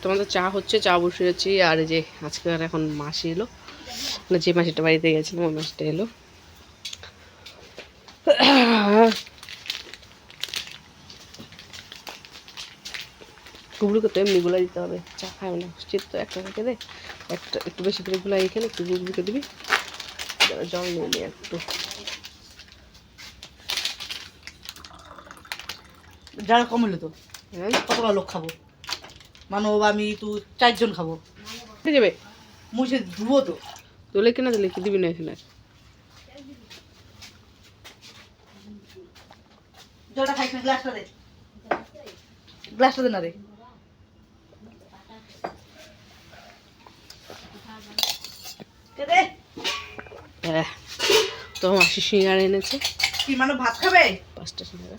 তোমাদের চা হচ্ছে, চা বসিয়েছি। আর এই যে আজকে আর এখন মাসি এলো, মানে যে মাসিটা বাড়িতে গেছিলাম ওই মাসিটা এলো। গুবলুকে তো এমনি গুলাই দিতে হবে, চা খায় না শীত তো। একটা রেখে দে, একটা একটু বেশি করে গুলাই এখানে, একটু গুবলুকে দিবি। জল নিয়ে নিয়ে একটু যারা কমলে তো কতটা লোক খাবো, মানব আমি তো 4 জন খাবো। ঠিক যাবে মুছে ধুবো তো, তোলে কিনা দিলে কি দিবি না এখানে। জলটা খাইছ না, গ্লাসটা দে, গ্লাসটা দে না রে। তো মাসি সিঙ্গারা এনেছে, কি মানব ভাত খাবে? 5টা সিঙ্গারা।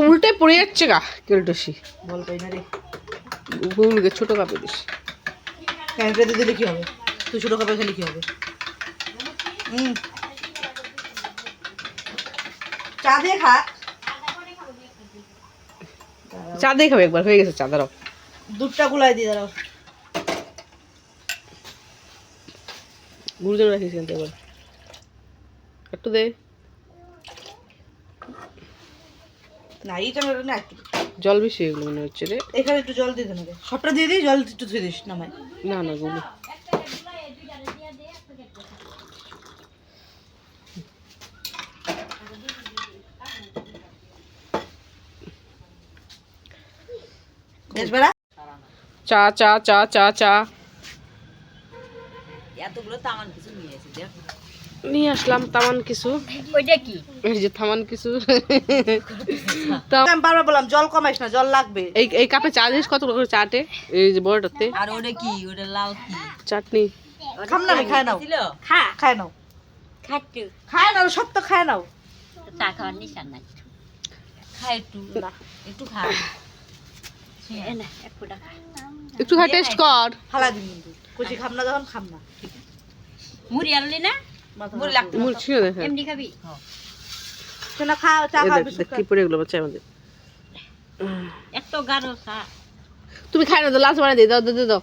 উল্টে পড়ে যাচ্ছে গা কেলটসি। বল পাই না রে, গুগলকে ছোট কাপে দিস। ক্যান্টারে দিলে কি হবে? তুই ছোট কাপে খেলে কি হবে? চা দিয়ে খা। চা দিয়ে খাবে একবার, হয়ে গেছে চা। দাঁড়াও দুধটা গুলাই দিয়ে দাঁড়াও। গুরুজন রাখিস কিন্তু এবার একটু দে। না এইটা না, একটু জল বেশি এগুলো মনে হচ্ছে রে। এখানে একটু জল দিয়ে দে না রে, সবটা দিয়ে দিই, জল একটু ধুয়ে দিস নামাই। না না গুলো চা চা চা চা চা এতগুলো তামান কিছু নিয়ে আসলাম। তামান কিছু, ওইটা কি? এই যে তামান কিছু। আমি বারবার বললাম জল কমাইস না, জল লাগবে। এই কাপে চা দিস কত করে চাটে, এই যে বড়টাতে। আর ওটা কি? ওটা লাউ কি? চাটনি। খাম না, খায় নাও, খায় নাও, খায় নাও, সব তো খায় নাও। চা খাওয়ার নিশান নাই, খায় একটু না, একটু খা, একটু খা, টেস্ট কর। ফালা দিন কিন্তু কুচি খাম না, যখন খাম না। মুড়ি আনলি না? মুড়ি লাগতো মুড় ছিল দেখা এমনি খাবি? না, খা, চা খা, বিস্কুট খা। কি পড়ে গেলো বাচ্চা আমাদের। এত গাঢ় চা তুমি খাই না তো, লাঞ্চ বানাই দিই, দাও দাও দাও।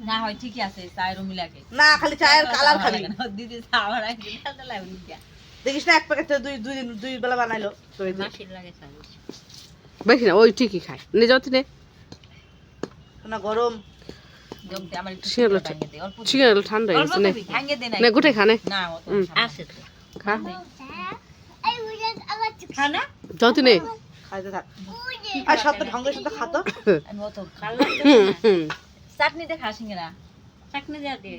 না হয় ঠিকই আছে, চায়ের মিল লাগে না, খালি চায়ের কালার খাবি। দিদি চা বানাই দিলে তাহলে লাগবে না। দেখিস না এক প্যাকেট দুই বেলা বানাইলো। মাসির লাগে চা বেশি না, ওই ঠিকই খায়। নে যাও নে। না গরম জমতে আমার একটু শিয়াল ভাঙে দে, অল্প শিয়াল ঠান্ডা হয়ে গেছে। নে ভাঙে দে না, নে গুটে খা নে। না অত আছে তো খা খা না, যাও তুই নে। খাইতে থাক। আর সব তো ঢঙ্গের সাথে খাতো। আমি অত কাল লাগবে না। চাটনি দে খা সিঙ্গারা, চাটনি দেয়া দে।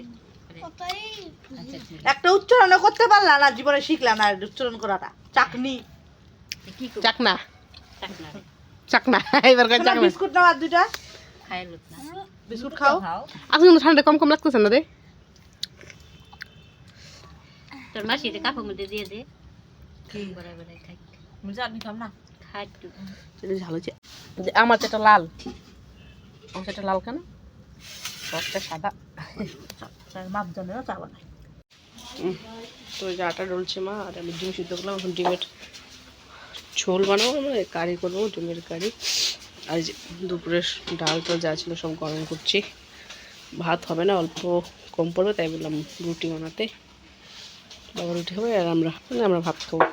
আচ্ছা ঠিক একটা উচ্চারণ করতে পারলা না, জীবনে শিখলা না উচ্চারণ করাটা। চাকনি, কি করব? চাকনা চাকনা রে চাকনা এবার কই শোনো, চাকনা। বিস্কুট নাও আর দুইটা খাই লোক না, বিস্কুট খাও। আজকে কিন্তু ঠান্ডা কম কম লাগতেছে না রে। তোর মাসির কাপড় মধ্যে দিয়ে দে, কি বরাবর খাই। মুজা আমি খাম না, খাই একটু। এটা ঝাল হচ্ছে। আমার যেটা লাল, আমার যেটা লাল কেন, রসটা সাদা। মাপ জানে না চা বানাই। তো এই যে আটা ডলছে মা, আর আমি ডিম সিদ্ধ করলাম। এখন ডিমের ঝোল বানাবো, মানে কারি করবো, ডিমের কারি। আর এই যে দুপুরের ডাল তো যা ছিল সব গরম করছি। ভাত হবে না, অল্প কম পড়বে, তাই বললাম রুটি বানাতে। বাবা রুটি খাবে আর আমরা ভাত খাবো।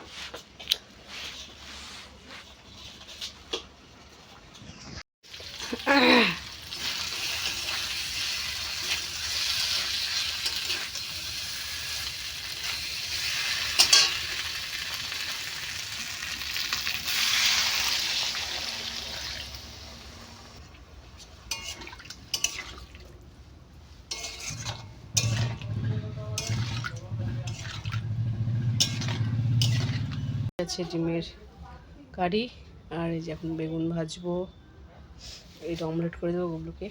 আছে ডিমের কারি, আর এই যে এখন বেগুন ভাজবো, এটা অমলেট করে দেবো গুবলুকে।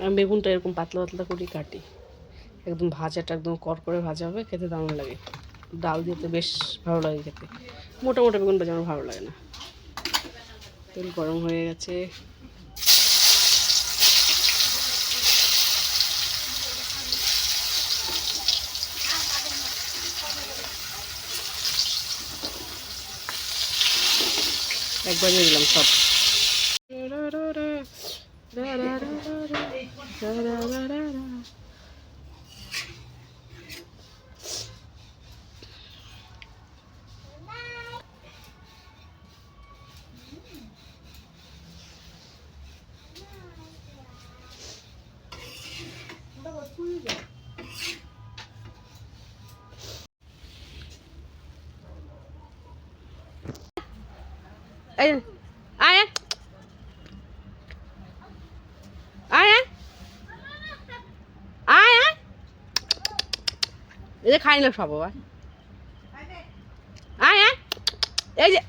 আমি বেগুনটা এরকম পাতলা পাতলা করে কাটি, একদম ভাজাটা একদম করকরে ভাজা হবে, খেতে দারুণ লাগে। ডাল দিয়ে তো বেশ ভালো লাগে খেতে। মোটা মোটা বেগুন ভাজা আমার ভালো লাগে না। তেল গরম হয়ে গেছে, একবার দিয়ে দিলাম সব। এই আয় আয় আয় আয় আয়, এই যে খাই নিল সব আবার। আয় আয়, এই যে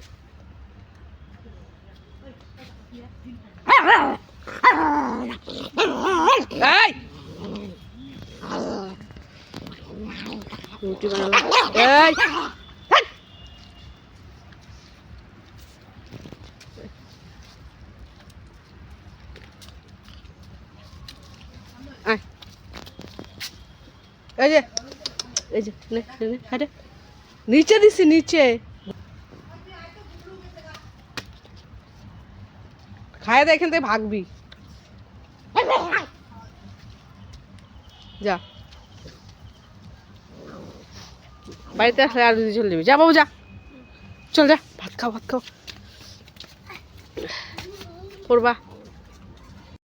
এই রুটি বানালাম। এই আয়, এই যে এই যে নে নে নে, হাঁটে নিচে দিছি নিচে। খায় দে, এখান থেকে ভাগবি। যা, বাড়িতে আসলে আর দিদি চলে যাবি। যা বাবু যা, চল যা, ভাত খাও ভাত খাও। পড়বা।